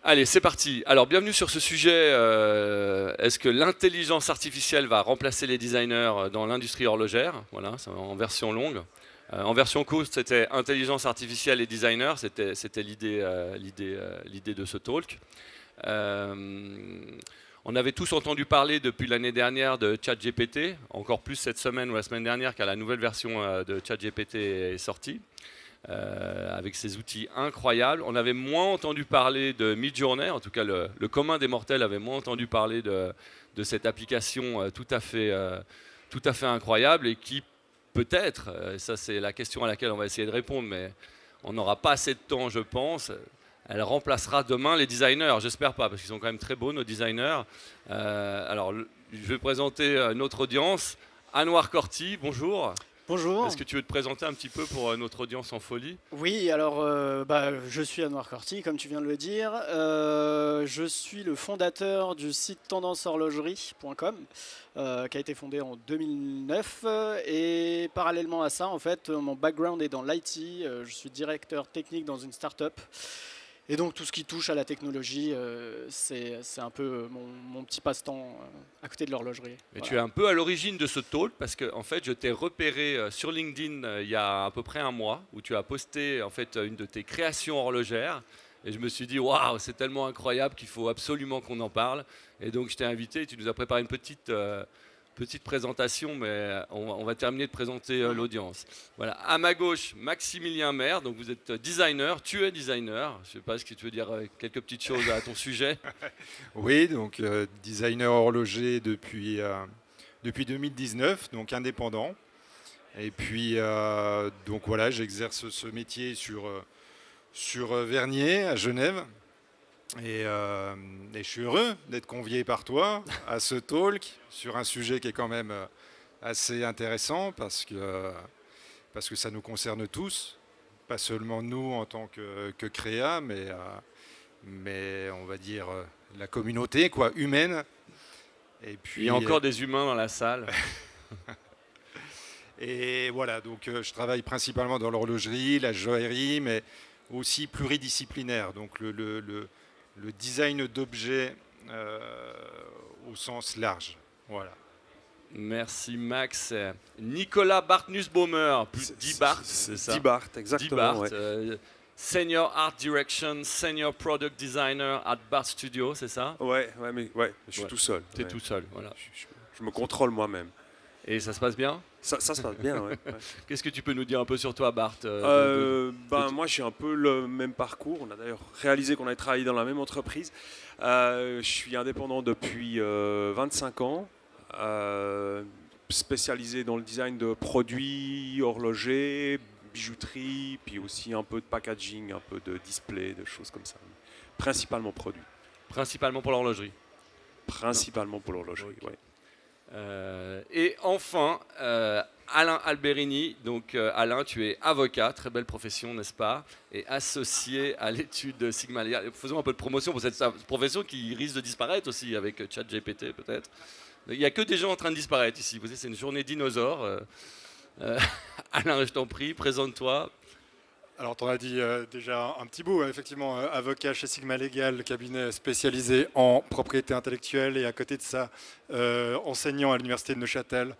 Allez, c'est parti. Alors, bienvenue sur ce sujet. Est-ce que l'intelligence artificielle va remplacer les designers dans l'industrie horlogère? Voilà, c'est en version longue. En version courte, c'était intelligence artificielle et designer. C'était l'idée de ce talk. On avait tous entendu parler depuis l'année dernière de ChatGPT, encore plus cette semaine ou la semaine dernière, car la nouvelle version de ChatGPT est sortie. Avec ces outils incroyables. On avait moins entendu parler de Midjourney, en tout cas le commun des mortels avait moins entendu parler de cette application tout à fait incroyable et qui peut-être, ça c'est la question à laquelle on va essayer de répondre, mais on n'aura pas assez de temps je pense, elle remplacera demain les designers, j'espère pas, parce qu'ils sont quand même très beaux nos designers. Alors je vais présenter notre audience. Anouar Corti, bonjour. Bonjour. Est-ce que tu veux te présenter un petit peu pour notre audience en folie? Oui, alors je suis Anouar Corti, comme tu viens de le dire. Je suis le fondateur du site tendancehorlogerie.com, qui a été fondé en 2009. Et parallèlement à ça, en fait, mon background est dans l'IT. Je suis directeur technique dans une start-up. Et donc tout ce qui touche à la technologie, c'est un peu mon petit passe-temps à côté de l'horlogerie. Et voilà. tu es un peu à l'origine de ce talk parce que en fait, je t'ai repéré sur LinkedIn il y a à peu près un mois où tu as posté en fait une de tes créations horlogères et je me suis dit waouh, c'est tellement incroyable qu'il faut absolument qu'on en parle. Et donc je t'ai invité et tu nous as préparé une petite présentation, mais on va terminer de présenter l'audience. Voilà. À ma gauche, Maximilien Maire, donc vous êtes designer, tu es designer. Je ne sais pas ce que tu veux dire quelques petites choses à ton sujet. Oui, donc designer horloger depuis 2019, donc indépendant. Et puis donc voilà, j'exerce ce métier sur Vernier à Genève. Et je suis heureux d'être convié par toi à ce talk sur un sujet qui est quand même assez intéressant parce que ça nous concerne tous, pas seulement nous en tant que créa, mais on va dire la communauté humaine. Et puis, il y a encore des humains dans la salle. Et voilà, donc je travaille principalement dans l'horlogerie, la joaillerie, mais aussi pluridisciplinaire. Donc le design d'objets au sens large. Voilà. Merci Max. Nicolas Bartnussbaumer, plus 10 Bart, c'est ça? 10 Bart, exactement. 10 Bart, Ouais. Senior Art Direction, Senior Product Designer at Bart Studio, c'est ça? Ouais, je suis tout seul. Tu es Ouais. tout seul, voilà. Je me contrôle moi-même. Et ça se passe bien? Ça se passe bien, ouais. Qu'est-ce que tu peux nous dire un peu sur toi, Bart? Moi, je suis un peu le même parcours. On a d'ailleurs réalisé qu'on avait travaillé dans la même entreprise. Je suis indépendant depuis 25 ans, spécialisé dans le design de produits horlogers, bijouterie, puis aussi un peu de packaging, un peu de display, de choses comme ça. Principalement produits. Principalement pour l'horlogerie. Principalement pour l'horlogerie, Okay. ouais. Et enfin, Alain Alberini. Donc Alain, tu es avocat, très belle profession, n'est-ce pas? Et associé à l'étude Sigma Legal. Faisons un peu de promotion pour cette profession qui risque de disparaître aussi avec ChatGPT peut-être. Il n'y a que des gens en train de disparaître ici. Vous savez, c'est une journée dinosaure. Alain, je t'en prie, présente-toi. Alors, tu en as dit déjà un petit bout, effectivement, avocat chez Sigma Legal, cabinet spécialisé en propriété intellectuelle, et à côté de ça, enseignant à l'université de Neuchâtel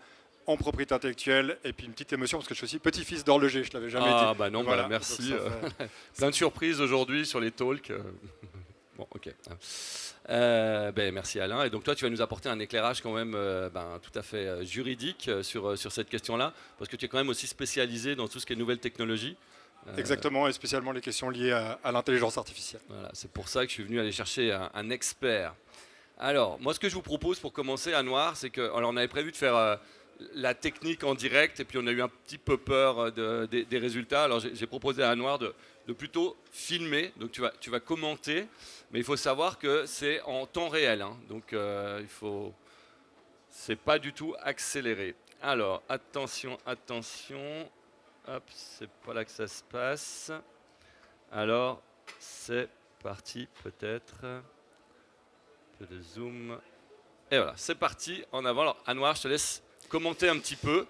en propriété intellectuelle, et puis une petite émotion, parce que je suis aussi petit-fils d'horloger, je ne l'avais jamais dit. Ah bah non, voilà, bah merci. fait... Plein de surprises aujourd'hui sur les talks. Bon, ok. Merci Alain. Et donc toi, tu vas nous apporter un éclairage quand même tout à fait juridique sur cette question-là, parce que tu es quand même aussi spécialisé dans tout ce qui est nouvelles technologies. Exactement, et spécialement les questions liées à l'intelligence artificielle. Voilà, c'est pour ça que je suis venu aller chercher un expert. Alors, moi, ce que je vous propose pour commencer à Noir, c'est que, alors, on avait prévu de faire la technique en direct, et puis on a eu un petit peu peur des résultats. Alors, j'ai proposé à Noir de plutôt filmer. Donc, tu vas commenter, mais il faut savoir que c'est en temps réel, hein. Donc, c'est pas du tout accéléré. Alors, attention. Hop, c'est pas là que ça se passe. Alors, c'est parti, peut-être. Un peu de zoom. Et voilà, c'est parti, en avant. Alors, Anouar, je te laisse commenter un petit peu.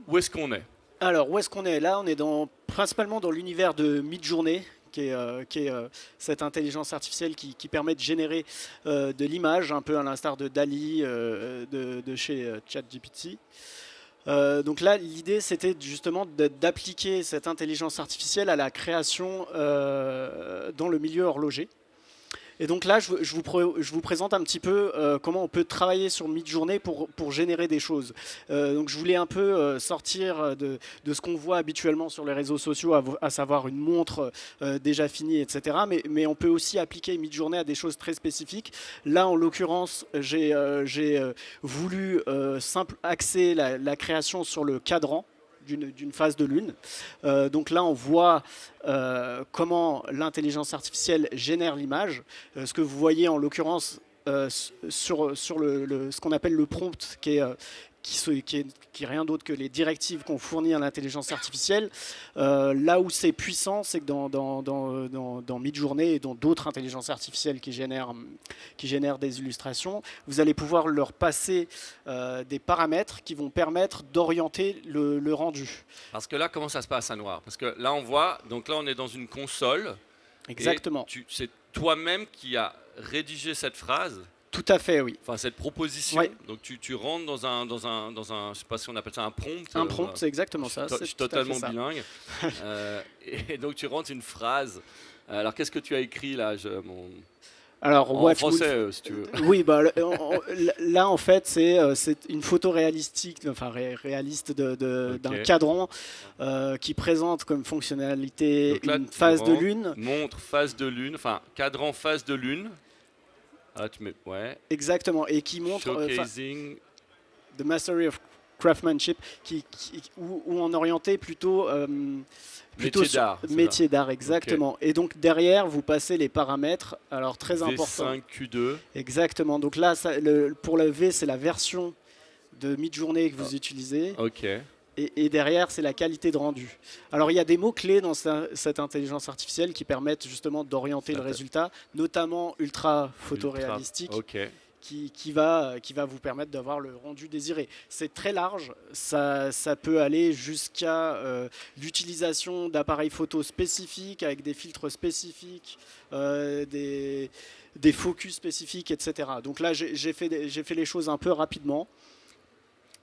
Où est-ce qu'on est? Alors, où est-ce qu'on est là? On est principalement dans l'univers de Midjourney, qui est cette intelligence artificielle qui permet de générer de l'image, un peu à l'instar de DALL-E de chez ChatGPT. Donc là, l'idée, c'était justement d'appliquer cette intelligence artificielle à la création dans le milieu horloger. Et donc là, je vous présente un petit peu comment on peut travailler sur Midjourney pour générer des choses. Donc je voulais un peu sortir de ce qu'on voit habituellement sur les réseaux sociaux, à savoir une montre déjà finie, etc. Mais on peut aussi appliquer Midjourney à des choses très spécifiques. Là, en l'occurrence, j'ai voulu axer la création sur le cadran d'une phase de lune. Donc là, on voit comment l'intelligence artificielle génère l'image. Ce que vous voyez en l'occurrence sur ce qu'on appelle le prompt, qui est rien d'autre que les directives qu'on fournit à l'intelligence artificielle. Là où c'est puissant, c'est que dans Midjourney et dans d'autres intelligences artificielles qui génèrent des illustrations, vous allez pouvoir leur passer des paramètres qui vont permettre d'orienter le rendu. Parce que là, comment ça se passe à Noir? Parce que là, on voit, donc là, on est dans une console. Exactement. C'est toi-même qui as rédigé cette phrase. Tout à fait, oui. Enfin, cette proposition. Ouais. Donc, tu rentres dans un, je sais pas si on appelle ça un prompt. Un prompt, c'est exactement ça. Je suis totalement bilingue. Et donc, tu rentres une phrase. Alors, qu'est-ce que tu as écrit là? Alors, en français, si tu veux. Oui, bah, là, en fait, c'est une photo réaliste d'un cadran qui présente comme fonctionnalité là, une phase de lune. Montre phase de lune, enfin, cadran phase de lune. Ah, Exactement, et qui montre Showcasing The Mastery of Craftsmanship, où on orientait plutôt métier d'art, exactement. Okay. Et donc derrière, vous passez les paramètres, alors très importants. V5, Q2. Exactement, donc là, pour le V, c'est la version de Midjourney que vous utilisez. Ok. Et derrière, c'est la qualité de rendu. Alors, il y a des mots-clés dans cette intelligence artificielle qui permettent justement d'orienter le résultat, notamment ultra photoréalistique, qui va vous permettre d'avoir le rendu désiré. C'est très large, ça peut aller jusqu'à l'utilisation d'appareils photo spécifiques, avec des filtres spécifiques, des focus spécifiques, etc. Donc là, j'ai fait les choses un peu rapidement.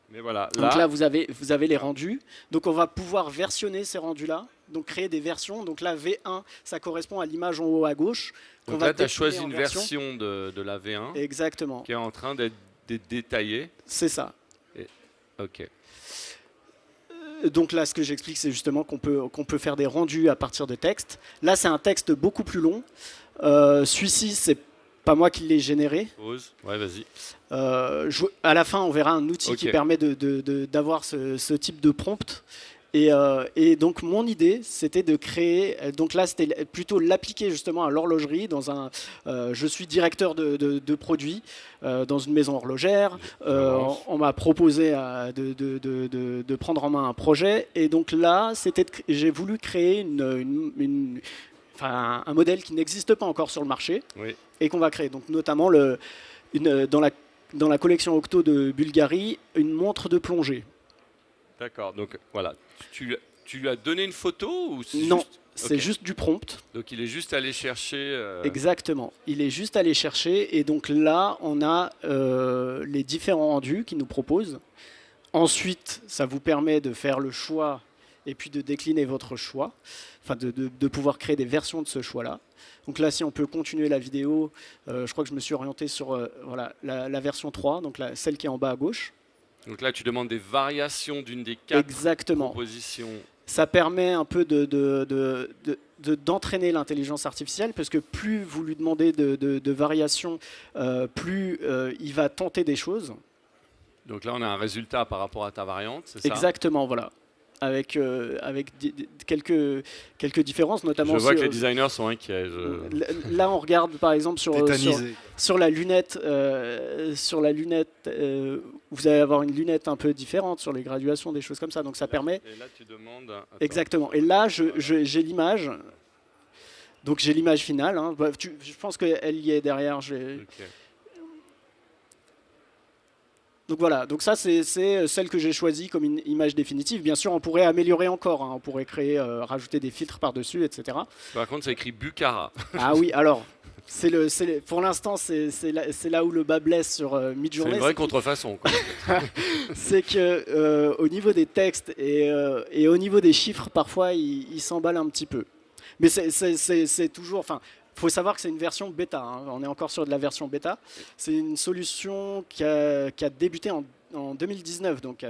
Mais voilà, donc là, vous avez les rendus. Donc on va pouvoir versionner ces rendus-là, donc créer des versions. Donc là, V1, ça correspond à l'image en haut à gauche. Donc là, tu as choisi une version de la V1. Exactement. Qui est en train d'être détaillée. C'est ça. Ok. Donc là, ce que j'explique, c'est justement qu'on peut faire des rendus à partir de texte. Là, c'est un texte beaucoup plus long. Celui-ci, c'est pas moi qui l'ai généré. Ouais, vas-y. À la fin, on verra un outil qui permet d'avoir ce type de prompt. Et donc, mon idée, c'était de créer... Donc là, c'était plutôt l'appliquer justement à l'horlogerie. Je suis directeur de produits dans une maison horlogère. On m'a proposé de prendre en main un projet. Et donc là, j'ai voulu créer un modèle qui n'existe pas encore sur le marché et qu'on va créer. Donc notamment dans la collection Octo de Bulgarie, une montre de plongée. D'accord, donc voilà. Tu lui as donné une photo ou Non, c'est juste du prompt. Donc il est juste allé chercher... Exactement, il est juste allé chercher et donc là on a les différents rendus qu'il nous propose. Ensuite, ça vous permet de faire le choix et puis de décliner votre choix, enfin de pouvoir créer des versions de ce choix-là. Donc là, si on peut continuer la vidéo, je crois que je me suis orienté sur la version 3, donc celle qui est en bas à gauche. Donc là, tu demandes des variations d'une des 4 propositions. Ça permet un peu d'entraîner l'intelligence artificielle, parce que plus vous lui demandez de variations, plus il va tenter des choses. Donc là, on a un résultat par rapport à ta variante, c'est ça? Exactement, voilà. Avec quelques différences, notamment. Je vois que les designers sont inquiets. Là, on regarde par exemple sur la lunette. Vous allez avoir une lunette un peu différente sur les graduations, des choses comme ça. Donc ça permet. Et là, tu demandes. Attends. Exactement. Et là, j'ai l'image. Donc j'ai l'image finale. Hein. Je pense qu'elle y est derrière. Donc voilà, donc ça c'est celle que j'ai choisie comme une image définitive. Bien sûr, on pourrait améliorer encore, hein. On pourrait créer, rajouter des filtres par-dessus, etc. Par contre, c'est écrit Bukhara. Ah oui, alors, pour l'instant, c'est là où le bas blesse sur C'est Midjourney. une vraie contrefaçon, quoi. C'est que au niveau des textes et au niveau des chiffres, parfois, il s'emballe un petit peu. Mais c'est toujours... Enfin, il faut savoir que c'est une version bêta, hein. On est encore sur de la version bêta. C'est une solution qui a débuté en 2019. Donc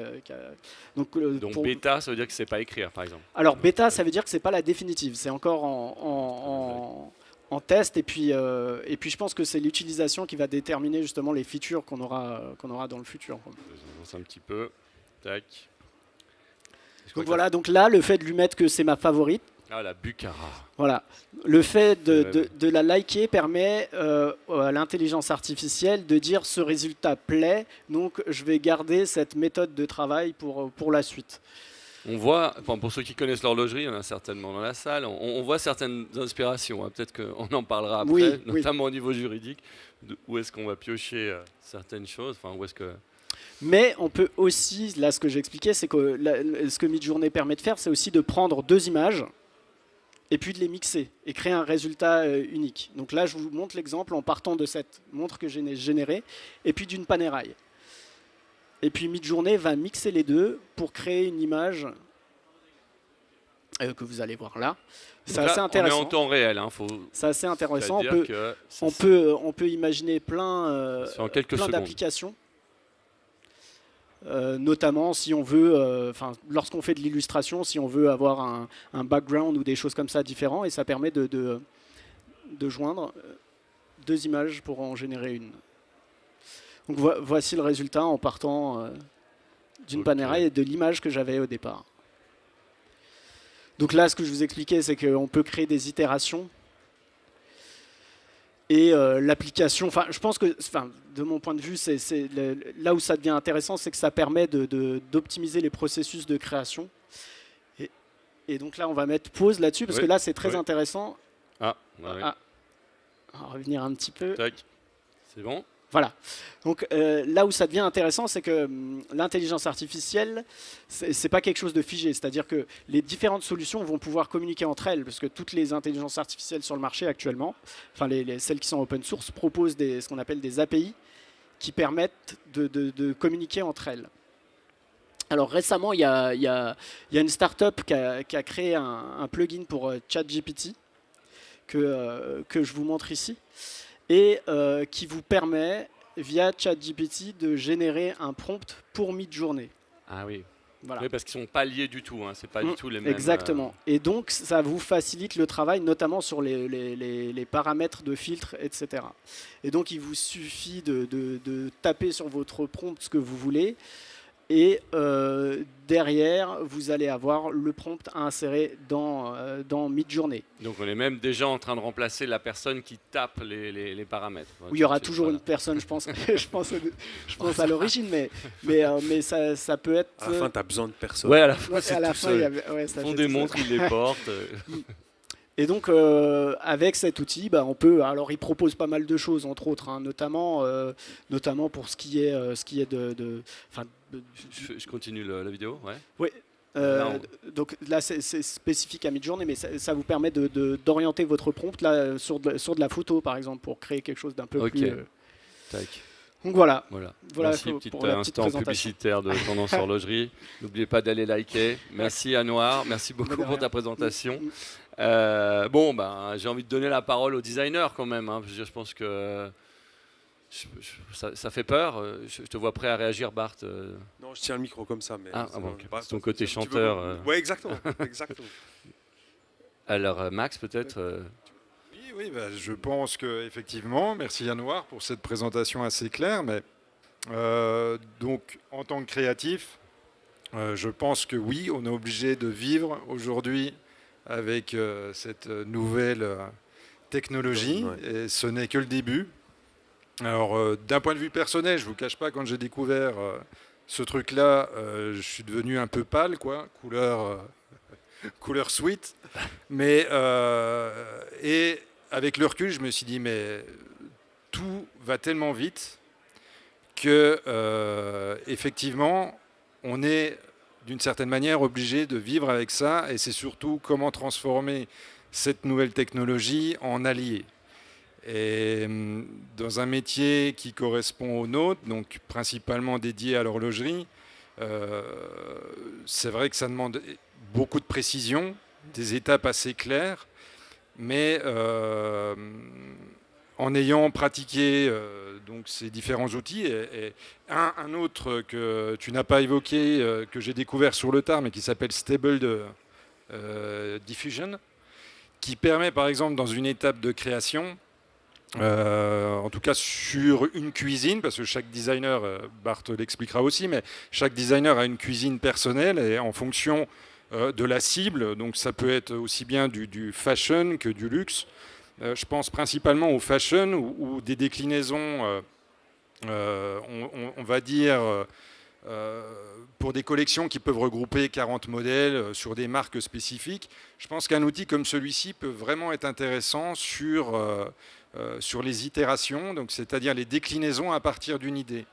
Bêta, ça veut dire que c'est pas écrire, par exemple. alors bêta, ça veut dire que c'est pas la définitive. C'est encore en test. Et puis je pense que c'est l'utilisation qui va déterminer justement les features qu'on aura dans le futur. Je avance un petit peu. Tac. Donc voilà, donc là, le fait de lui mettre que c'est ma favorite, Ah, la Bukhara. voilà. Le fait Ouais. de la liker permet à l'intelligence artificielle de dire ce résultat plaît, donc je vais garder cette méthode de travail pour la suite. On voit, enfin, pour ceux qui connaissent l'horlogerie, il y en a certainement dans la salle, on voit certaines inspirations, hein. Peut-être qu'on en parlera après, Oui, notamment au niveau juridique, où est-ce qu'on va piocher certaines choses, enfin, où est-ce que... Mais on peut aussi, là ce que j'expliquais, c'est que ce que Midjourney permet de faire, c'est aussi de prendre deux images et puis de les mixer et créer un résultat unique. Donc là, je vous montre l'exemple en partant de cette montre que j'ai générée et puis d'une Panerai. Et puis Midjourney va mixer les deux pour créer une image que vous allez voir là. C'est assez On est intéressant. en temps réel, hein, faut... C'est assez intéressant. C'est-à-dire que On peut imaginer plein c'est en quelques secondes. d'applications. Notamment si on veut, lorsqu'on fait de l'illustration, si on veut avoir un background ou des choses comme ça différents, et ça permet de joindre deux images pour en générer une. Donc voici le résultat en partant d'une Panerai et de l'image que j'avais au départ. Donc là, ce que je vous expliquais, c'est qu'on peut créer des itérations. Et l'application, je pense que, de mon point de vue, là où ça devient intéressant, c'est que ça permet d'optimiser les processus de création. Et donc là, on va mettre pause là-dessus, parce que là, c'est très intéressant. Ah, ouais, ouais. On va revenir un petit peu. Tac. C'est bon. Voilà. Donc là où ça devient intéressant, c'est que l'intelligence artificielle, c'est pas quelque chose de figé. C'est-à-dire que les différentes solutions vont pouvoir communiquer entre elles, parce que toutes les intelligences artificielles sur le marché actuellement, celles qui sont open source, proposent ce qu'on appelle des API qui permettent de communiquer entre elles. Alors récemment, il y a une startup qui a créé un plugin pour ChatGPT que je vous montre ici, et qui vous permet, via ChatGPT, de générer un prompt pour Midjourney. Ah oui. Voilà. Oui, parce qu'ils ne sont pas liés du tout, hein. C'est pas du tout les mêmes. Exactement. Et donc, ça vous facilite le travail, notamment sur les paramètres de filtre, etc. Et donc, il vous suffit de taper sur votre prompt ce que vous voulez. Et derrière, vous allez avoir le prompt à insérer dans Midjourney. Donc on est même déjà en train de remplacer la personne qui tape les paramètres. Où il y aura toujours une personne, je pense à l'origine, mais ça peut être... À la fin, tu as besoin de personne. Ouais, à la fin, à la fin, ils font des montres, ils les portent. Et donc, avec cet outil, on peut. Alors, il propose pas mal de choses, entre autres, hein, notamment pour ce qui est de. Je continue la vidéo, ouais. Oui. Donc là, c'est spécifique à Midjourney, mais ça vous permet d'orienter votre prompt là sur de la photo, par exemple, pour créer quelque chose d'un peu plus. Tac. Donc voilà. Merci, petit instant publicitaire de Tendance Horlogerie. N'oubliez pas d'aller liker. Merci Anouar, merci beaucoup pour ta présentation. J'ai envie de donner la parole au designer quand même, hein. Je pense que ça fait peur. Je te vois prêt à réagir, Bart. Non, je tiens le micro comme ça. Mais c'est ton côté chanteur. Oui, exactement. Alors Max, peut-être Oui, je pense qu'effectivement, merci Yannoir pour cette présentation assez claire. Mais donc, en tant que créatif, je pense que oui, on est obligé de vivre aujourd'hui avec cette nouvelle technologie, et ce n'est que le début. Alors, d'un point de vue personnel, je ne vous cache pas, quand j'ai découvert ce truc-là, je suis devenu un peu pâle, quoi, couleur sweet. Mais et avec le recul, je me suis dit, mais tout va tellement vite que effectivement, on est d'une certaine manière obligé de vivre avec ça, et c'est surtout comment transformer cette nouvelle technologie en allié. Et dans un métier qui correspond au nôtre, donc principalement dédié à l'horlogerie, c'est vrai que ça demande beaucoup de précision, des étapes assez claires, mais en ayant pratiqué donc ces différents outils, et un autre que tu n'as pas évoqué, que j'ai découvert sur le tard, mais qui s'appelle Stable Diffusion, qui permet par exemple dans une étape de création, en tout cas sur une cuisine, parce que chaque designer, Bart l'expliquera aussi, mais chaque designer a une cuisine personnelle, et en fonction de la cible, donc ça peut être aussi bien du fashion que du luxe. Je pense principalement au fashion ou des déclinaisons, on va dire, pour des collections qui peuvent regrouper 40 modèles sur des marques spécifiques. Je pense qu'un outil comme celui-ci peut vraiment être intéressant sur les itérations, donc c'est-à-dire les déclinaisons à partir d'une idée.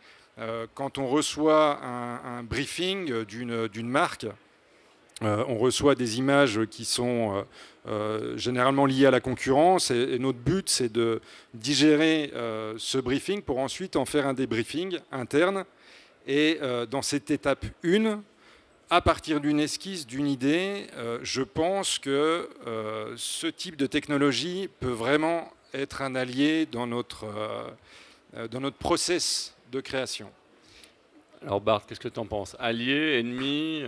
Quand on reçoit un briefing d'une marque, on reçoit des images qui sont généralement liées à la concurrence, et notre but, c'est de digérer ce briefing pour ensuite en faire un débriefing interne. Et dans cette étape 1, à partir d'une esquisse, d'une idée, je pense que ce type de technologie peut vraiment être un allié dans notre process de création. Alors Bart, qu'est-ce que tu en penses? Allié, ennemi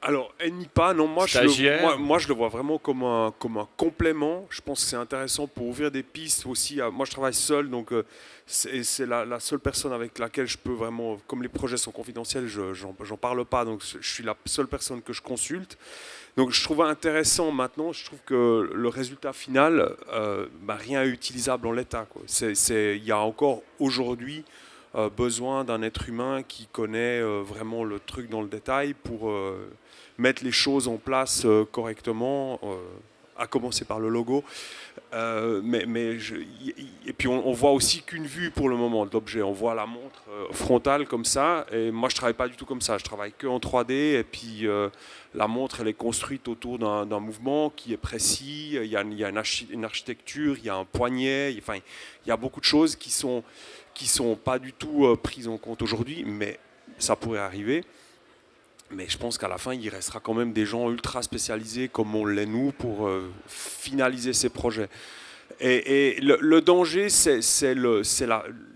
Alors, ennemi pas, non, moi je le vois vraiment comme un complément. Je pense que c'est intéressant pour ouvrir des pistes aussi. Moi je travaille seul, donc c'est la seule personne avec laquelle je peux vraiment, comme les projets sont confidentiels, j'en parle pas, donc je suis la seule personne que je consulte. Donc je trouve intéressant maintenant, je trouve que le résultat final, rien n'est utilisable en l'état, quoi. Il y a encore aujourd'hui besoin d'un être humain qui connaît vraiment le truc dans le détail pour mettre les choses en place correctement, à commencer par le logo. Et puis on voit aussi qu'une vue pour le moment de l'objet. On voit la montre frontale comme ça, et moi je travaille pas du tout comme ça. Je travaille que en 3D, et puis la montre elle est construite autour d'un mouvement qui est précis. Il y a une architecture, il y a un poignet, il y a beaucoup de choses qui sont pas du tout prises en compte aujourd'hui, mais ça pourrait arriver. Mais je pense qu'à la fin, il restera quand même des gens ultra spécialisés comme on l'est nous pour finaliser ces projets. Et le danger, c'est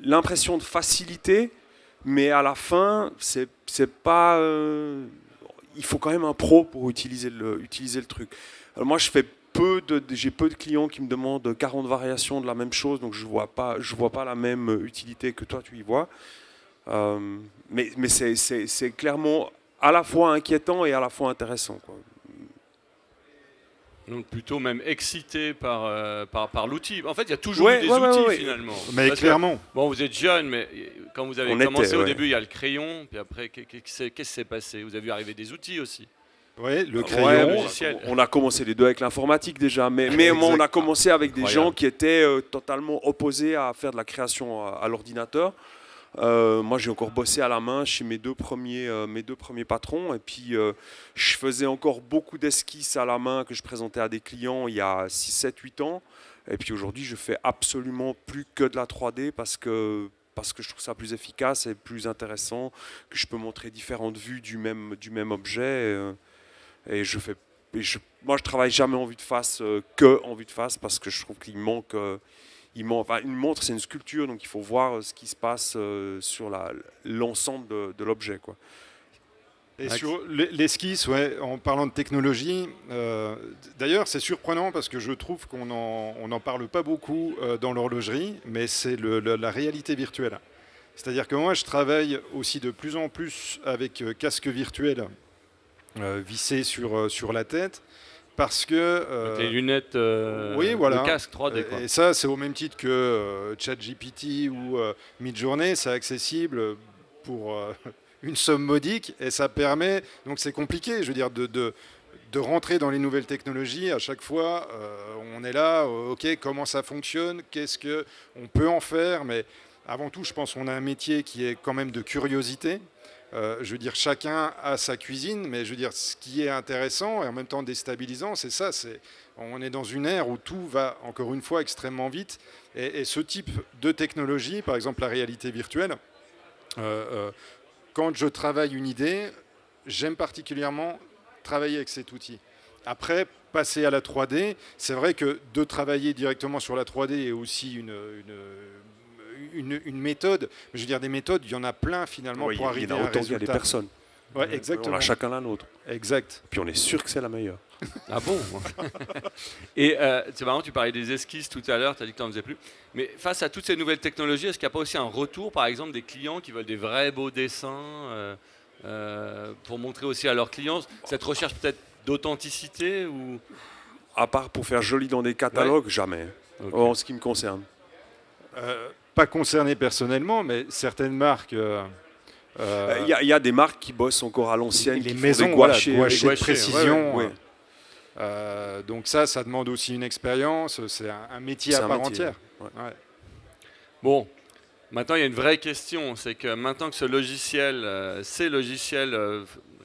l'impression de facilité, mais à la fin, c'est pas. Il faut quand même un pro pour utiliser le truc. Alors moi, j'ai peu de clients qui me demandent 40 variations de la même chose, donc je vois pas la même utilité que toi tu y vois. Mais c'est clairement à la fois inquiétant et à la fois intéressant, quoi. Donc plutôt même excité par l'outil. En fait, il y a toujours eu des outils finalement. Mais parce clairement. Bon, vous êtes jeune, mais quand vous avez commencé au début, il y a le crayon, puis après, qu'est-ce qui s'est passé? Vous avez vu arriver des outils aussi. Oui, le crayon. On a commencé les deux avec l'informatique déjà, mais on a commencé avec des gens qui étaient totalement opposés à faire de la création à l'ordinateur. Moi, j'ai encore bossé à la main chez mes deux premiers patrons, et puis je faisais encore beaucoup d'esquisses à la main que je présentais à des clients il y a 6, 7, 8 ans. Et puis aujourd'hui, je fais absolument plus que de la 3D parce que je trouve ça plus efficace et plus intéressant, que je peux montrer différentes vues du même objet. Moi, je travaille jamais en vue de face, que en vue de face, parce que je trouve qu'il manque. Une montre, c'est une sculpture, donc il faut voir ce qui se passe sur l'ensemble de l'objet, quoi. Et sur l'esquisse, en parlant de technologie, d'ailleurs c'est surprenant parce que je trouve qu'on n'en parle pas beaucoup dans l'horlogerie, mais c'est la réalité virtuelle. C'est-à-dire que moi je travaille aussi de plus en plus avec casque virtuel vissé sur la tête. Parce que tes lunettes, oui, voilà. Le casque 3D, quoi. Et ça, c'est au même titre que ChatGPT ou Midjourney, c'est accessible pour une somme modique, et ça permet. Donc c'est compliqué, je veux dire, de rentrer dans les nouvelles technologies. À chaque fois, on est là, ok, comment ça fonctionne, qu'est-ce que on peut en faire, mais avant tout, je pense qu'on a un métier qui est quand même de curiosité. Je veux dire, chacun a sa cuisine, mais je veux dire, ce qui est intéressant et en même temps déstabilisant, c'est ça. On est dans une ère où tout va, encore une fois, extrêmement vite. Et ce type de technologie, par exemple la réalité virtuelle, quand je travaille une idée, j'aime particulièrement travailler avec cet outil. Après, passer à la 3D, c'est vrai que de travailler directement sur la 3D est aussi une méthode. Je veux dire, des méthodes, il y en a plein finalement pour arriver à un résultat. Il y a des personnes. Ouais, exactement. On a chacun la nôtre. Exact. Puis on est sûr que c'est la meilleure. Ah bon? Et c'est marrant, tu parlais des esquisses tout à l'heure, tu as dit que tu n'en faisais plus. Mais face à toutes ces nouvelles technologies, est-ce qu'il n'y a pas aussi un retour, par exemple, des clients qui veulent des vrais beaux dessins pour montrer aussi à leurs clients cette recherche peut-être d'authenticité ou... À part pour faire joli dans des catalogues, jamais. Okay. En ce qui me concerne. Pas concerné personnellement, mais certaines marques... Il y a des marques qui bossent encore à l'ancienne, les qui maisons, font des gouachés, de précision. Ouais. Donc ça demande aussi une expérience, c'est un métier à part entière. Ouais. Ouais. Bon, maintenant il y a une vraie question, c'est que maintenant que ces logiciels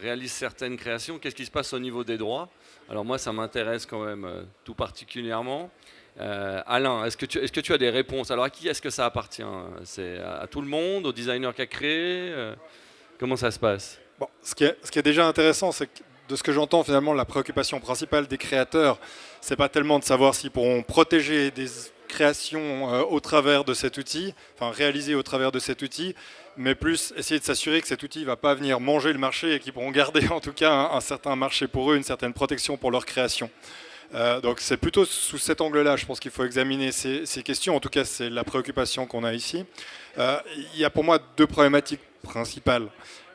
réalisent certaines créations, qu'est-ce qui se passe au niveau des droits? Alors moi ça m'intéresse quand même tout particulièrement. Alain, est-ce que tu as des réponses? Alors à qui est-ce que ça appartient? C'est à tout le monde, au designer qui a créé? Comment ça se passe? Bon, ce qui est déjà intéressant, c'est que de ce que j'entends, finalement, la préoccupation principale des créateurs, c'est pas tellement de savoir s'ils pourront protéger des créations au travers de cet outil, enfin réaliser au travers de cet outil, mais plus essayer de s'assurer que cet outil ne va pas venir manger le marché et qu'ils pourront garder en tout cas un certain marché pour eux, une certaine protection pour leur création. Donc c'est plutôt sous cet angle-là, je pense qu'il faut examiner ces questions. En tout cas, c'est la préoccupation qu'on a ici. Il y a pour moi deux problématiques principales.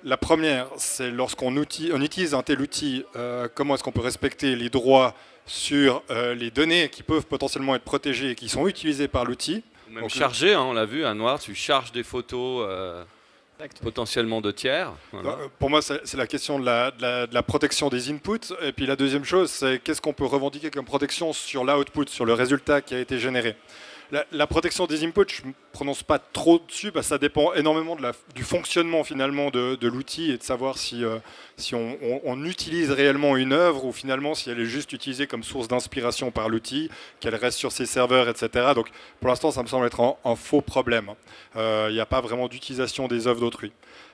La première, c'est lorsqu'on utilise un tel outil, comment est-ce qu'on peut respecter les droits sur les données qui peuvent potentiellement être protégées et qui sont utilisées par l'outil. Même donc, charger, on l'a vu, à Noir, tu charges des photos potentiellement de tiers. Voilà. Pour moi, c'est la question de la protection des inputs. Et puis la deuxième chose, c'est qu'est-ce qu'on peut revendiquer comme protection sur l'output, sur le résultat qui a été généré. La protection des inputs, je ne me prononce pas trop dessus, parce que ça dépend énormément du fonctionnement finalement de l'outil et de savoir si on utilise réellement une œuvre ou finalement si elle est juste utilisée comme source d'inspiration par l'outil, qu'elle reste sur ses serveurs, etc. Donc pour l'instant, ça me semble être un faux problème. Il n'y a pas vraiment d'utilisation des œuvres d'autrui.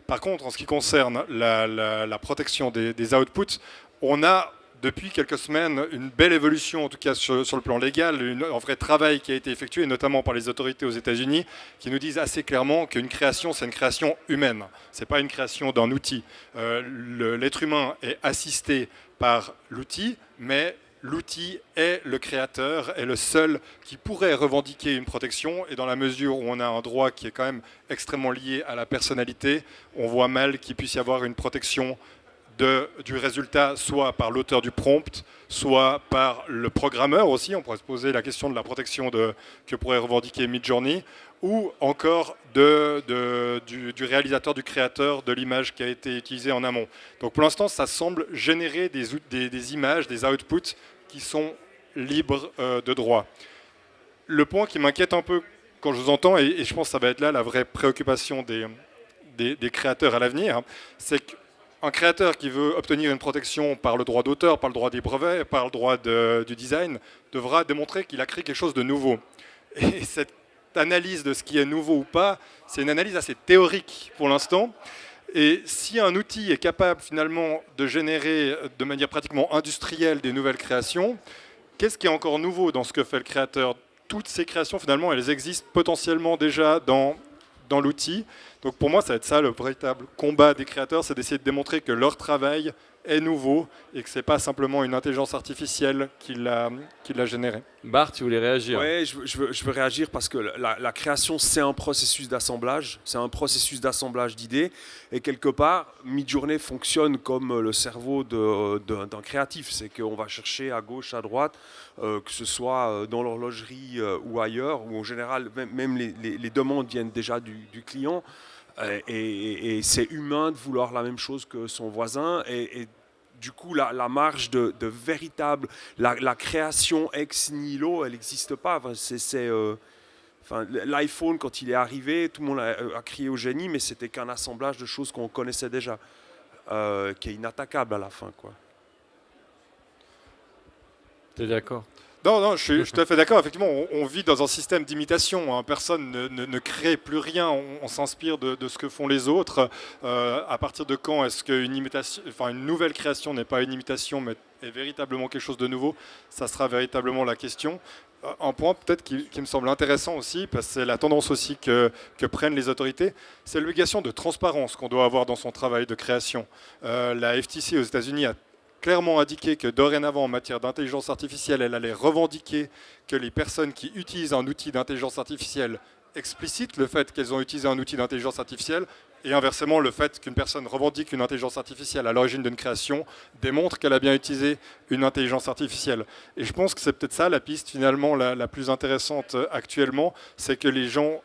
Par contre, en ce qui concerne la protection des outputs, on a depuis quelques semaines une belle évolution, en tout cas sur le plan légal, un vrai travail qui a été effectué, notamment par les autorités aux États-Unis, qui nous disent assez clairement qu'une création, c'est une création humaine. Ce n'est pas une création d'un outil. L'être humain est assisté par l'outil, mais l'outil est le créateur, est le seul qui pourrait revendiquer une protection. Et dans la mesure où on a un droit qui est quand même extrêmement lié à la personnalité, on voit mal qu'il puisse y avoir une protection du résultat, soit par l'auteur du prompt, soit par le programmeur aussi. On pourrait se poser la question de la protection que pourrait revendiquer Midjourney, ou encore du réalisateur, du créateur de l'image qui a été utilisée en amont. Donc pour l'instant, ça semble générer des images, des outputs qui sont libres de droit. Le point qui m'inquiète un peu quand je vous entends, et je pense que ça va être là la vraie préoccupation des créateurs à l'avenir, c'est que un créateur qui veut obtenir une protection par le droit d'auteur, par le droit des brevets, par le droit du design, devra démontrer qu'il a créé quelque chose de nouveau. Et cette analyse de ce qui est nouveau ou pas, c'est une analyse assez théorique pour l'instant. Et si un outil est capable finalement de générer de manière pratiquement industrielle des nouvelles créations, qu'est-ce qui est encore nouveau dans ce que fait le créateur? Toutes ces créations, finalement, elles existent potentiellement déjà dans l'outil. Donc pour moi, ça va être ça le véritable combat des créateurs, c'est d'essayer de démontrer que leur travail est nouveau et que ce n'est pas simplement une intelligence artificielle qui l'a généré. Bart, tu voulais réagir? Oui, je veux réagir parce que la création, c'est un processus d'assemblage, d'idées. Et quelque part, Midjourney fonctionne comme le cerveau d'un créatif. C'est qu'on va chercher à gauche, à droite, que ce soit dans l'horlogerie ou ailleurs, où en général, même les demandes viennent déjà du client. Et c'est humain de vouloir la même chose que son voisin. Et du coup, la marge de véritable... La création ex nihilo, elle n'existe pas. Enfin, l'iPhone, quand il est arrivé, tout le monde a crié au génie, mais c'était qu'un assemblage de choses qu'on connaissait déjà, qui est inattaquable à la fin, quoi. T'es d'accord? Non, je suis tout à fait d'accord. Effectivement, on vit dans un système d'imitation, hein. Personne ne crée plus rien. On s'inspire de ce que font les autres. À partir de quand est-ce une nouvelle création n'est pas une imitation, mais est véritablement quelque chose de nouveau? Ça sera véritablement la question. Un point peut-être qui me semble intéressant aussi, parce que c'est la tendance aussi que prennent les autorités, c'est l'obligation de transparence qu'on doit avoir dans son travail de création. La FTC aux États-Unis a clairement indiqué que dorénavant, en matière d'intelligence artificielle, elle allait revendiquer que les personnes qui utilisent un outil d'intelligence artificielle explicitent le fait qu'elles ont utilisé un outil d'intelligence artificielle, et inversement, le fait qu'une personne revendique une intelligence artificielle à l'origine d'une création démontre qu'elle a bien utilisé une intelligence artificielle. Et je pense que c'est peut-être ça la piste finalement la plus intéressante actuellement, c'est que les gens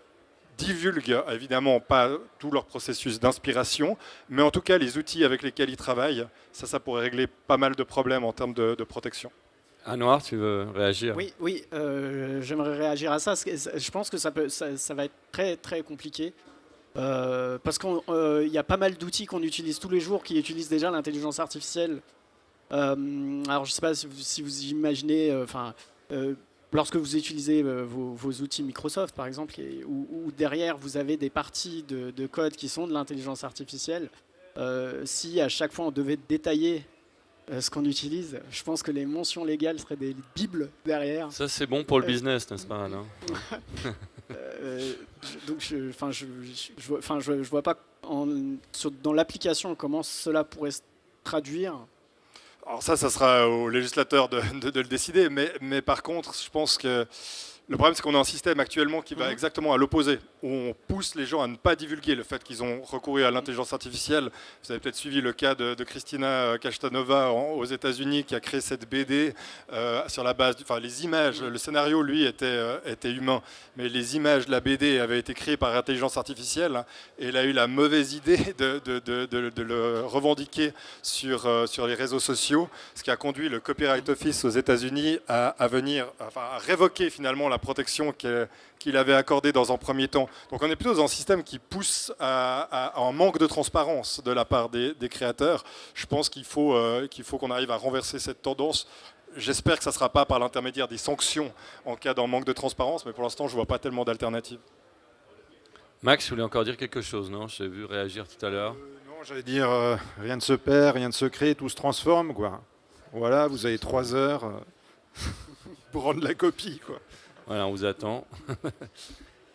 divulguent évidemment pas tout leur processus d'inspiration, mais en tout cas les outils avec lesquels ils travaillent, ça pourrait régler pas mal de problèmes en termes de protection. Anouar, tu veux réagir? Oui, j'aimerais réagir à ça. Je pense que ça va être très très compliqué. Parce qu'il y a pas mal d'outils qu'on utilise tous les jours qui utilisent déjà l'intelligence artificielle. Alors je ne sais pas si vous imaginez, lorsque vous utilisez vos outils Microsoft par exemple, où derrière vous avez des parties de code qui sont de l'intelligence artificielle, si à chaque fois on devait détailler ce qu'on utilise, je pense que les mentions légales seraient des bibles derrière. Ça c'est bon pour le business, n'est-ce pas, non? Donc je vois pas dans l'application comment cela pourrait se traduire. Alors ça sera aux législateurs de le décider, mais par contre, je pense que le problème, c'est qu'on a un système actuellement qui va exactement à l'opposé, où on pousse les gens à ne pas divulguer le fait qu'ils ont recouru à l'intelligence artificielle. Vous avez peut-être suivi le cas de Christina Kashtanova aux États-Unis, qui a créé cette BD sur la base, les images. Le scénario, lui, était humain, mais les images de la BD avaient été créées par intelligence artificielle, hein, et elle a eu la mauvaise idée de le revendiquer sur les réseaux sociaux, ce qui a conduit le Copyright Office aux États-Unis à révoquer finalement la protection qu'il avait accordée dans un premier temps. Donc on est plutôt dans un système qui pousse à un manque de transparence de la part des créateurs. Je pense qu'il faut qu'on arrive à renverser cette tendance. J'espère que ça ne sera pas par l'intermédiaire des sanctions en cas d'un manque de transparence, mais pour l'instant je ne vois pas tellement d'alternatives. Max, tu voulais encore dire quelque chose, non? Je t'ai vu réagir tout à l'heure. Non, j'allais dire, rien ne se perd, rien ne se crée, tout se transforme, quoi. Voilà, vous avez 3 heures pour rendre la copie, quoi. Voilà, on vous attend.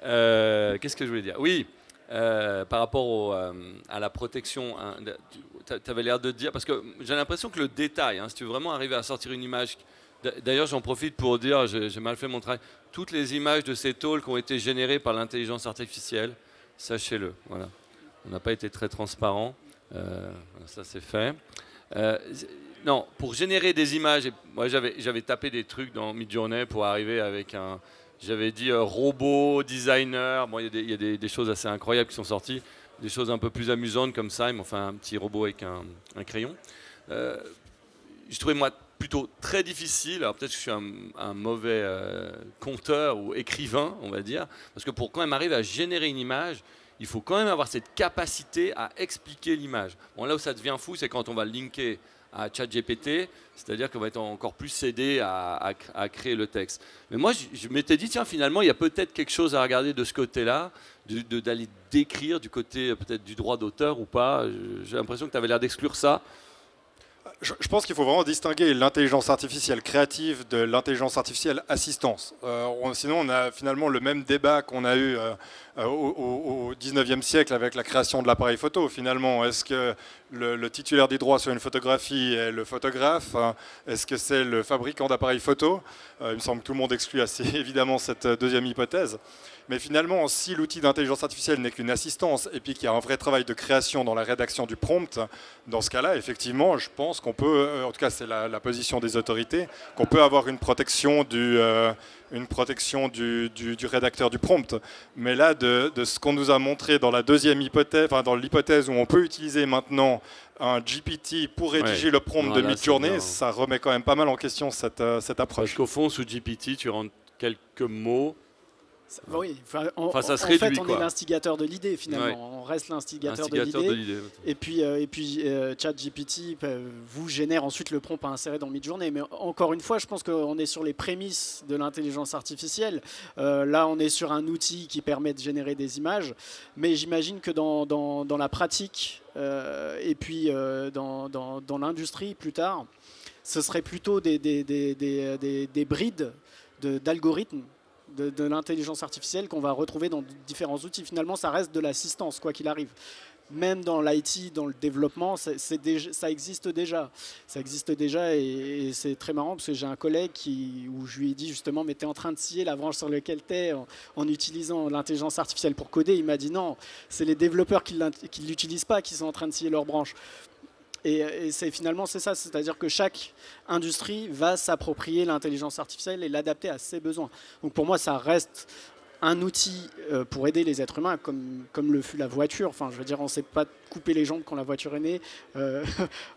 Qu'est-ce que je voulais dire? Oui, par rapport à la protection, hein, tu avais l'air de dire, parce que j'ai l'impression que le détail, hein, si tu veux vraiment arriver à sortir une image, d'ailleurs j'en profite pour dire, j'ai mal fait mon travail, toutes les images de ces talks ont été générées par l'intelligence artificielle, sachez-le. Voilà. On n'a pas été très transparent, ça c'est fait. Non, pour générer des images, moi j'avais tapé des trucs dans Midjourney pour arriver avec j'avais dit robot, designer, bon, il y a des choses assez incroyables qui sont sorties, des choses un peu plus amusantes comme ça, ils m'ont fait un petit robot avec un crayon. Je trouvais moi plutôt très difficile, alors peut-être que je suis un mauvais conteur ou écrivain, on va dire, parce que pour quand même arriver à générer une image, il faut quand même avoir cette capacité à expliquer l'image. Bon, là où ça devient fou, c'est quand on va le linker à ChatGPT, c'est-à-dire qu'on va être encore plus aidé à créer le texte. Mais moi, je m'étais dit, tiens, finalement, il y a peut-être quelque chose à regarder de ce côté-là, d'aller décrire du côté peut-être du droit d'auteur ou pas. J'ai l'impression que tu avais l'air d'exclure ça. Je pense qu'il faut vraiment distinguer l'intelligence artificielle créative de l'intelligence artificielle assistance. Sinon, on a finalement le même débat qu'on a eu au 19e siècle avec la création de l'appareil photo. Finalement, est-ce que le titulaire des droits sur une photographie est le photographe? Est-ce que c'est le fabricant d'appareils photo? Il me semble que tout le monde exclut assez évidemment cette deuxième hypothèse. Mais finalement, si l'outil d'intelligence artificielle n'est qu'une assistance et puis qu'il y a un vrai travail de création dans la rédaction du prompt, dans ce cas-là, effectivement, je pense qu'on peut, en tout cas c'est la position des autorités, qu'on peut avoir une protection du rédacteur du prompt. Mais là, de ce qu'on nous a montré dans la deuxième hypothèse, enfin dans l'hypothèse où on peut utiliser maintenant un GPT pour rédiger le prompt de Midjourney, ça remet quand même pas mal en question cette approche. Parce qu'au fond, sous GPT, tu rentres quelques mots Oui, ça se réduit, on quoi. est l'instigateur de l'idée finalement. Ouais. On reste l'instigateur de Instigateur l'idée. Et puis ChatGPT vous génère ensuite le prompt à insérer dans Midjourney. Mais encore une fois, je pense qu'on est sur les prémices de l'intelligence artificielle. Là, on est sur un outil qui permet de générer des images. Mais j'imagine que dans la pratique et puis dans l'industrie plus tard, ce serait plutôt des brides d'algorithmes de l'intelligence artificielle qu'on va retrouver dans différents outils. Finalement, ça reste de l'assistance, quoi qu'il arrive. Même dans l'IT, dans le développement, ça existe déjà. Ça existe déjà et c'est très marrant parce que j'ai un collègue où je lui ai dit justement, mais tu es en train de scier la branche sur laquelle tu es en utilisant l'intelligence artificielle pour coder. Il m'a dit non, c'est les développeurs qui ne l'utilisent pas qui sont en train de scier leur branche. Et finalement, c'est ça, c'est-à-dire que chaque industrie va s'approprier l'intelligence artificielle et l'adapter à ses besoins. Donc pour moi, ça reste un outil pour aider les êtres humains, comme le fut la voiture. Enfin, je veux dire, on ne s'est pas coupé les jambes quand la voiture est née.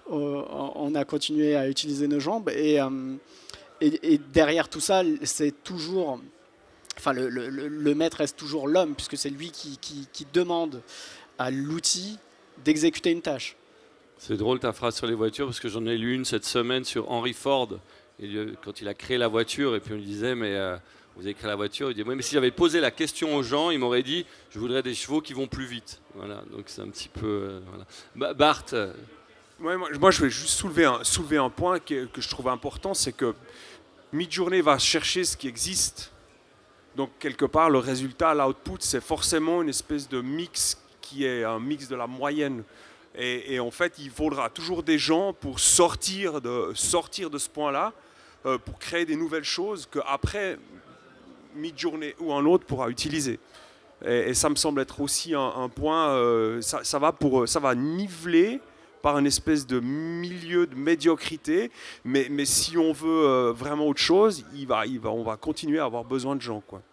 On a continué à utiliser nos jambes. Et derrière tout ça, c'est toujours... Enfin, le maître reste toujours l'homme, puisque c'est lui qui demande à l'outil d'exécuter une tâche. C'est drôle ta phrase sur les voitures parce que j'en ai lu une cette semaine sur Henry Ford quand il a créé la voiture et puis on lui disait mais vous avez créé la voiture, il dit oui mais si j'avais posé la question aux gens ils m'auraient dit je voudrais des chevaux qui vont plus vite. Voilà, donc c'est un petit peu voilà. Bart. Moi je vais juste soulever un point que je trouve important, c'est que Midjourney va chercher ce qui existe. Donc quelque part le résultat, l'output, c'est forcément une espèce de mix qui est un mix de la moyenne. Et en fait, il faudra toujours des gens pour sortir de ce point-là, pour créer des nouvelles choses qu'après Midjourney ou un autre pourra utiliser. Et ça me semble être aussi un point, ça va niveler par une espèce de milieu de médiocrité, mais si on veut vraiment autre chose, on va continuer à avoir besoin de gens, quoi.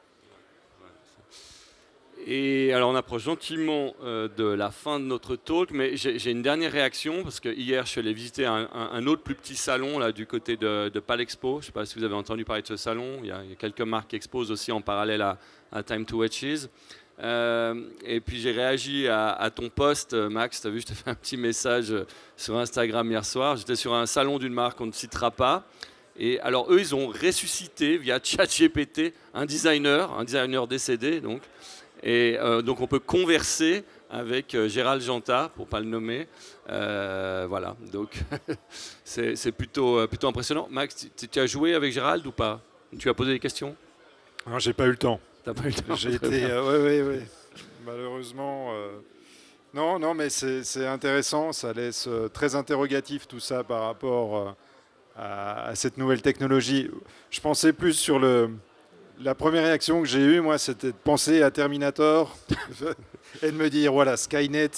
Et alors on approche gentiment de la fin de notre talk, mais j'ai une dernière réaction parce que hier je suis allé visiter un autre plus petit salon là du côté de Palexpo. Je ne sais pas si vous avez entendu parler de ce salon. Il y a quelques marques qui exposent aussi en parallèle à Time to Watches. Et puis j'ai réagi à ton post, Max. Tu as vu, je t'ai fait un petit message sur Instagram hier soir. J'étais sur un salon d'une marque qu'on ne citera pas. Et alors eux, ils ont ressuscité via ChatGPT un designer décédé donc. Et donc on peut converser avec Gérald Janta, pour ne pas le nommer. Voilà, donc c'est plutôt impressionnant. Max, tu as joué avec Gérald ou pas? Tu as posé des questions? Non, j'ai pas eu le temps. T'as pas eu le temps? J'ai été... oui. Malheureusement... Non, mais c'est intéressant. Ça laisse très interrogatif tout ça par rapport à cette nouvelle technologie. Je pensais plus sur la première réaction que j'ai eue, moi, c'était de penser à Terminator et de me dire, voilà, Skynet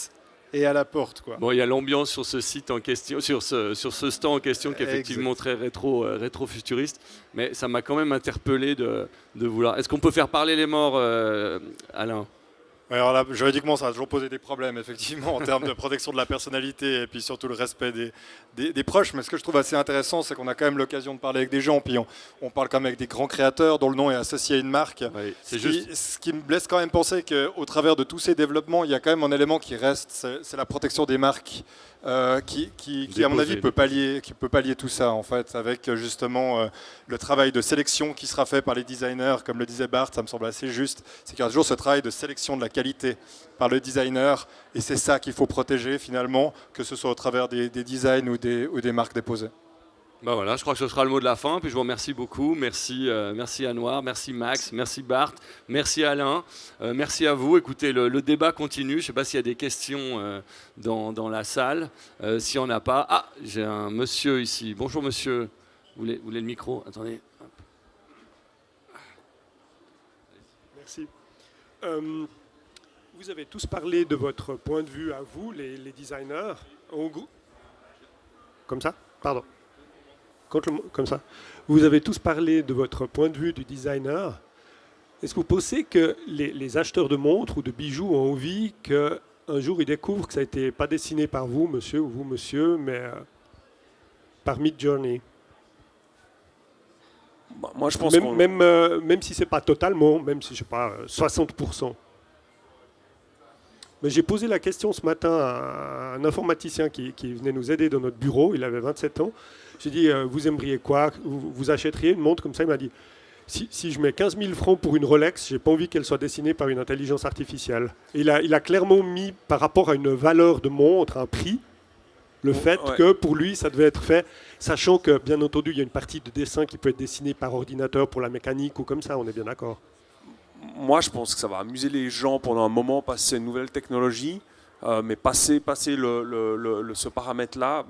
est à la porte, quoi. Bon, il y a l'ambiance sur ce site en question, sur ce stand en question qui est effectivement très rétro-futuriste, mais ça m'a quand même interpellé de vouloir... Est-ce qu'on peut faire parler les morts, Alain? Alors là, juridiquement, ça a toujours posé des problèmes, effectivement, en termes de protection de la personnalité et puis surtout le respect des proches. Mais ce que je trouve assez intéressant, c'est qu'on a quand même l'occasion de parler avec des gens, puis on parle quand même avec des grands créateurs dont le nom est associé à une marque. Oui, ce qui me laisse quand même penser qu'au travers de tous ces développements, il y a quand même un élément qui reste, c'est la protection des marques. Qui à mon avis peut pallier tout ça en fait, avec justement le travail de sélection qui sera fait par les designers, comme le disait Bart, ça me semble assez juste. C'est qu'il y a toujours ce travail de sélection de la qualité par le designer, et c'est ça qu'il faut protéger finalement, que ce soit au travers des designs ou des marques déposées. Ben voilà, je crois que ce sera le mot de la fin. Puis je vous remercie beaucoup. Merci Anouar, merci Max, merci Bart, merci Alain, merci à vous. Écoutez, le débat continue. Je ne sais pas s'il y a des questions dans la salle. S'il n'y en a pas... Ah, j'ai un monsieur ici. Bonjour monsieur. Vous voulez le micro? Attendez. Hop. Merci. Vous avez tous parlé de votre point de vue à vous, les designers. Comme ça? Pardon. Comme ça. Vous avez tous parlé de votre point de vue du designer. Est-ce que vous pensez que les acheteurs de montres ou de bijoux ont envie qu'un jour ils découvrent que ça n'a été pas dessiné par vous, monsieur, ou vous, monsieur, mais par Midjourney? Moi, je pense même si c'est pas totalement, même si je sais pas 60%. Mais j'ai posé la question ce matin à un informaticien qui venait nous aider dans notre bureau. Il avait 27 ans. J'ai dit, vous aimeriez quoi? Vous achèteriez une montre comme ça? Il m'a dit, si je mets 15 000 francs pour une Rolex, j'ai pas envie qu'elle soit dessinée par une intelligence artificielle. Et il a clairement mis par rapport à une valeur de montre, un prix, le fait que pour lui, ça devait être fait, sachant que, bien entendu, il y a une partie de dessin qui peut être dessinée par ordinateur pour la mécanique ou comme ça, on est bien d'accord. Moi, je pense que ça va amuser les gens pendant un moment, passer une nouvelle technologie, mais passer ce paramètre-là.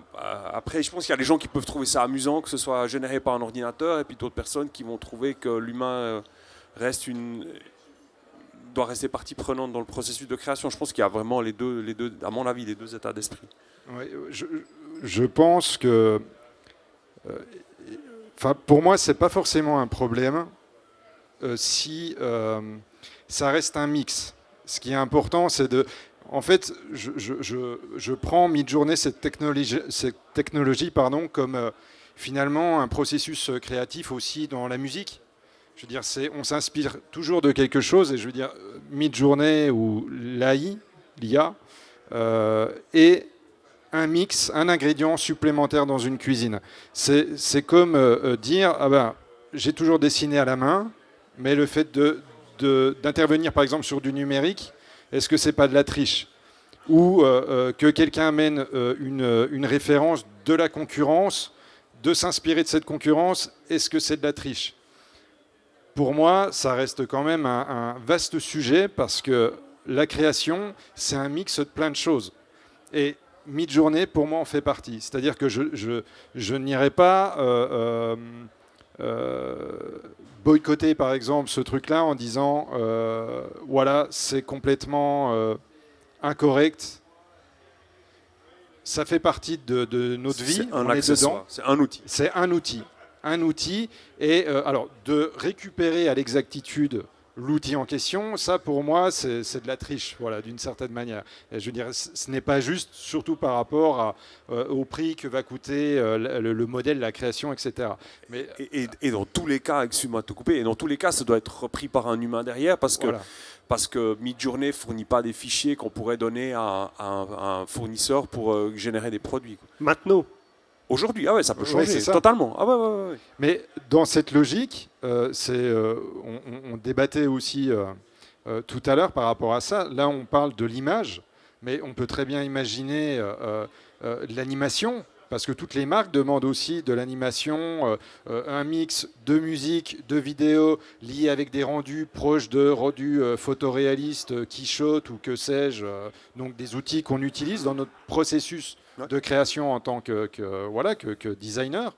Après, je pense qu'il y a des gens qui peuvent trouver ça amusant, que ce soit généré par un ordinateur, et puis d'autres personnes qui vont trouver que l'humain doit rester partie prenante dans le processus de création. Je pense qu'il y a vraiment les deux, à mon avis, les deux états d'esprit. Oui, je pense que, pour moi, c'est pas forcément un problème si ça reste un mix. Ce qui est important, c'est de... En fait, je prends Midjourney, cette technologie comme finalement un processus créatif aussi dans la musique. Je veux dire, on s'inspire toujours de quelque chose, et je veux dire, Midjourney ou l'IA, est un mix, un ingrédient supplémentaire dans une cuisine. C'est comme dire, j'ai toujours dessiné à la main, mais le fait d'intervenir par exemple sur du numérique, est-ce que c'est pas de la triche? Ou que quelqu'un amène une référence de la concurrence, de s'inspirer de cette concurrence, est-ce que c'est de la triche? Pour moi, ça reste quand même un vaste sujet, parce que la création, c'est un mix de plein de choses. Et Midjourney, pour moi, en fait partie. C'est-à-dire que je n'irai pas boycotter, par exemple, ce truc-là en disant voilà, c'est complètement incorrect. Ça fait partie de notre vie. On est dedans. C'est un outil. C'est un outil. Et alors, de récupérer à l'exactitude l'outil en question, ça pour moi c'est de la triche, voilà, d'une certaine manière. Et je veux dire, ce n'est pas juste, surtout par rapport au prix que va coûter le modèle, la création, etc. Mais, et dans tous les cas, excuse-moi de te couper, et dans tous les cas, ça doit être repris par un humain derrière, parce que Midjourney ne fournit pas des fichiers qu'on pourrait donner à un fournisseur pour générer des produits. Maintenant. Aujourd'hui, ça peut changer totalement. Mais dans cette logique, on débattait aussi tout à l'heure par rapport à ça. Là, on parle de l'image, mais on peut très bien imaginer de l'animation, parce que toutes les marques demandent aussi de l'animation, un mix de musique, de vidéo, lié avec des rendus proches de rendus photoréalistes, quichotte ou que sais-je, donc des outils qu'on utilise dans notre processus de création en tant que designer.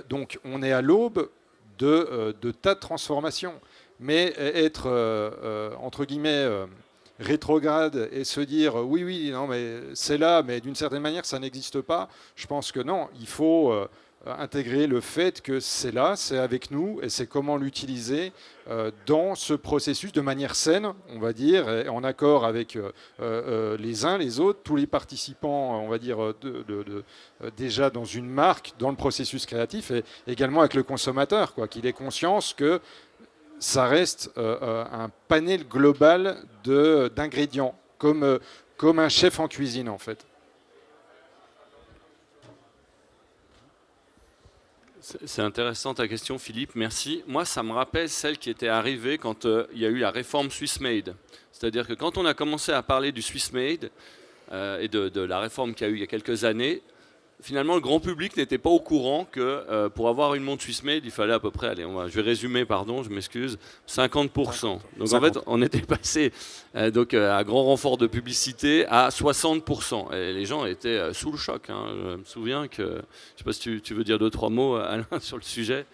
Donc on est à l'aube de tas de transformations. Mais être, entre guillemets, rétrograde et se dire oui, non, mais c'est là, mais d'une certaine manière, ça n'existe pas, je pense que non. Il faut intégrer le fait que c'est là, c'est avec nous, et c'est comment l'utiliser dans ce processus de manière saine, on va dire, et en accord avec les uns, les autres, tous les participants, on va dire, déjà dans une marque, dans le processus créatif, et également avec le consommateur, qu'il ait conscience que ça reste un panel global d'ingrédients, comme un chef en cuisine, en fait. C'est intéressant ta question, Philippe, merci. Moi, ça me rappelle celle qui était arrivée quand il y a eu la réforme Swiss Made. C'est-à-dire que quand on a commencé à parler du Swiss Made et de la réforme qu'il y a eu il y a quelques années, finalement, le grand public n'était pas au courant que pour avoir une montre Swiss Made, il fallait à peu près, je vais résumer, pardon, je m'excuse, 50%. Donc 50. En fait, on était passé à grand renfort de publicité à 60%. Et les gens étaient sous le choc. Je me souviens que, je ne sais pas si tu veux dire 2-3 mots, Alain, sur le sujet.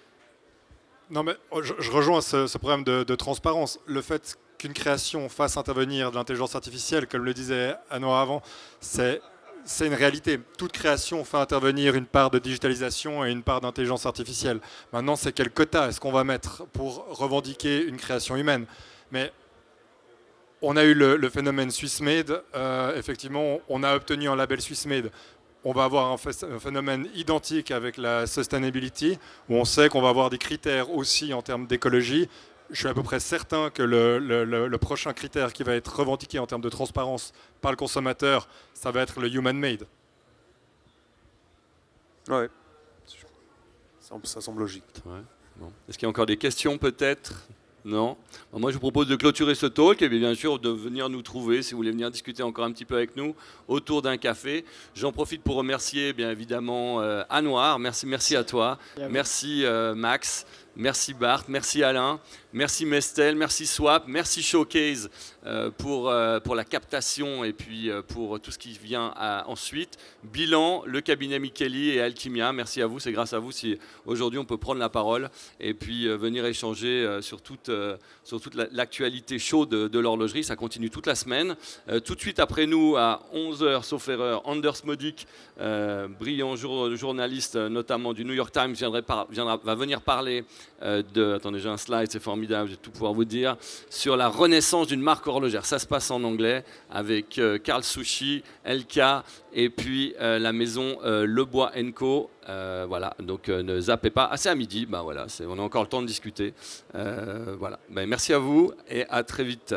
Non, mais je rejoins ce problème de transparence. Le fait qu'une création fasse intervenir de l'intelligence artificielle, comme le disait Anouar avant, c'est une réalité. Toute création fait intervenir une part de digitalisation et une part d'intelligence artificielle. Maintenant, c'est quel quota est-ce qu'on va mettre pour revendiquer une création humaine? Mais on a eu le phénomène Swiss Made. Effectivement, on a obtenu un label Swiss Made on va avoir un phénomène identique avec la sustainability, où on sait qu'on va avoir des critères aussi en termes d'écologie. Je suis à peu près certain que le prochain critère qui va être revendiqué en termes de transparence par le consommateur, ça va être le human-made. Ouais. Ça semble logique. Ouais, bon. Est-ce qu'il y a encore des questions peut-être? Non. Bon, moi je vous propose de clôturer ce talk et bien sûr de venir nous trouver si vous voulez venir discuter encore un petit peu avec nous autour d'un café. J'en profite pour remercier bien évidemment Anouar, merci à toi, merci Max, merci Bart, merci Alain, merci Mestel, merci Swap, merci Showcase pour la captation et puis pour tout ce qui vient ensuite. Bilan, le cabinet Micheli et Alchimia, merci à vous, c'est grâce à vous si aujourd'hui on peut prendre la parole et puis venir échanger sur toute l'actualité chaude de l'horlogerie. Ça continue toute la semaine. Tout de suite après nous, à 11h, sauf erreur, Anders Modic, brillant journaliste notamment du New York Times, va venir parler attendez, j'ai un slide, c'est formidable, je vais tout pouvoir vous dire, sur la renaissance d'une marque horlogère. Ça se passe en anglais avec Karl Sushi, LK et puis la maison Lebois & Co. Voilà, donc ne zappez pas. Ah, c'est à midi, ben voilà, on a encore le temps de discuter. Voilà. Ben, merci à vous et à très vite.